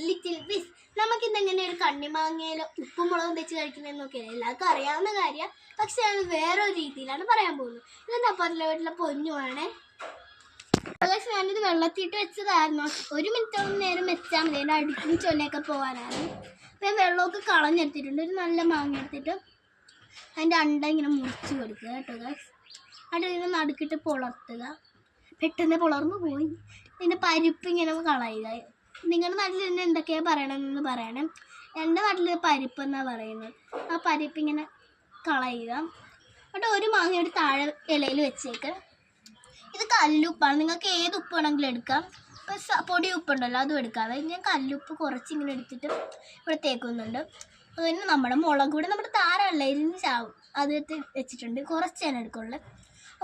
Little piece. നമുക്കിന്നെങ്ങനെ ഒരു കണ്ണിമാങ്ങയിലോ ഉപ്പും മുളകും വെച്ച് കഴിക്കുന്നതെന്ന് നോക്കിയാൽ എല്ലാവർക്കും അറിയാവുന്ന കാര്യം. പക്ഷെ അത് വേറൊരു രീതിയിലാണ് പറയാൻ പോകുന്നത്. ഇതിൻ്റെ അപ്പുറത്തെ വീട്ടിലെ പൊന്നുമാണ്. പക്ഷെ ഞാനിത് വെള്ളത്തിയിട്ട് വെച്ചതായിരുന്നു. 1 മിനിറ്റോളം നേരം വെച്ചാൽ മതി, അതിൻ്റെ അടുക്കും ചൊല്ലയൊക്കെ പോകാനാണ്. അപ്പം ഞാൻ വെള്ളമൊക്കെ കളഞ്ഞെടുത്തിട്ടുണ്ട്. ഒരു നല്ല മാങ്ങ എടുത്തിട്ട് അതിൻ്റെ അണ്ട ഇങ്ങനെ മുറിച്ച് കൊടുക്കുക കേട്ടോ ഗൈസ്. എന്നിട്ട് ഇതിനെ നടുക്കിട്ട് പുലർത്തുക. പെട്ടെന്ന് പുലർന്നു പോയി. ഇതിൻ്റെ പരിപ്പ് ഇങ്ങനെ കളയുക. നിങ്ങളുടെ നാട്ടിൽ തന്നെ എന്തൊക്കെയാണ് പറയണമെന്ന് പറയണം. എൻ്റെ നാട്ടിൽ പരിപ്പ് എന്നാണ് പറയുന്നത്. ആ പരിപ്പ് ഇങ്ങനെ കളയുക. എന്നിട്ട് ഒരു മാങ്ങ ഒരു താഴെ ഇലയിൽ വെച്ചേക്ക്. ഇത് കല്ലുപ്പാണ്. നിങ്ങൾക്ക് ഏത് ഉപ്പ് വേണമെങ്കിലും എടുക്കാം. പൊടി ഉപ്പുണ്ടല്ലോ അതും എടുക്കാം. അതായത് ഞാൻ കല്ലുപ്പ് കുറച്ചിങ്ങനെ എടുത്തിട്ട് ഇവിടെ തേക്കുന്നുണ്ട്. അതുതന്നെ നമ്മുടെ മുളക് കൂടി നമ്മുടെ താരമല്ല, എരിഞ്ഞ് ചാവും. അത് വെച്ചിട്ടുണ്ട്. കുറച്ച് ഞാൻ എടുക്കുള്ളൂ.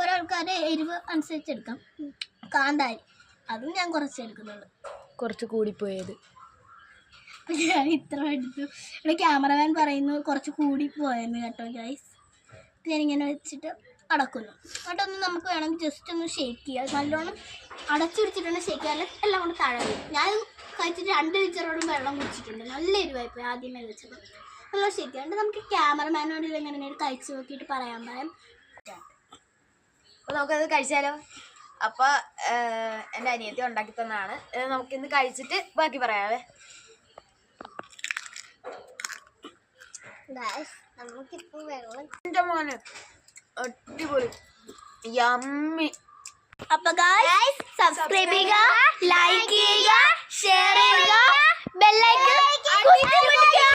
ഒരാൾക്കാരുടെ എരിവ് അനുസരിച്ച് എടുക്കാം. കാന്താരി അതും ഞാൻ കുറച്ച് എടുക്കുന്നുള്ളൂ. കുറച്ച് കൂടിപ്പോയത് ഞാൻ ഇത്ര എടുത്തു. ഇവിടെ ക്യാമറമാൻ പറയുന്നു കുറച്ച് കൂടിപ്പോയെന്ന് കേട്ടോ ഗൈസ്. ഞാനിങ്ങനെ വെച്ചിട്ട് അടക്കുന്നു. എന്നിട്ടൊന്ന് നമുക്ക് വേണമെങ്കിൽ ജസ്റ്റ് ഒന്ന് ഷേക്ക് ചെയ്യുക. നല്ലോണം അടച്ചുപിടിച്ചിട്ടുണ്ട് ഷേക്ക് ചെയ്യാൻ. എല്ലാം കൊണ്ട് താഴെ വരും. ഞാൻ കഴിച്ചിട്ട് 2 ലിറ്ററോളം വെള്ളം കുടിച്ചിട്ടുണ്ട്. നല്ല എരിവായിപ്പോയി ആദ്യമേ വെച്ചത്. നല്ല ഷേക്ക് ചെയ്യാണ്ട് നമുക്ക് ക്യാമറമാനോട് ഇതെങ്ങനെ കഴിച്ച് നോക്കിയിട്ട് പറയാം. അപ്പോൾ നമുക്കത് കഴിച്ചാലോ? അപ്പോൾ എൻ്റെ അനിയത്തി ഉണ്ടാക്കി തന്നതാണ്. നമുക്കിന്ന് കഴിച്ചിട്ട് ബാക്കി പറയാവേ. നമുക്കിപ്പോൾ വെള്ളം എൻ്റെ മോന് അടിപൊളി യമ്മി. അപ്പോൾ ഗൈസ് സബ്സ്ക്രൈബ് ചെയ്യുക, ലൈക്ക് ചെയ്യുക, ഷെയർ ചെയ്യുക, ബെൽ ഐക്കൺ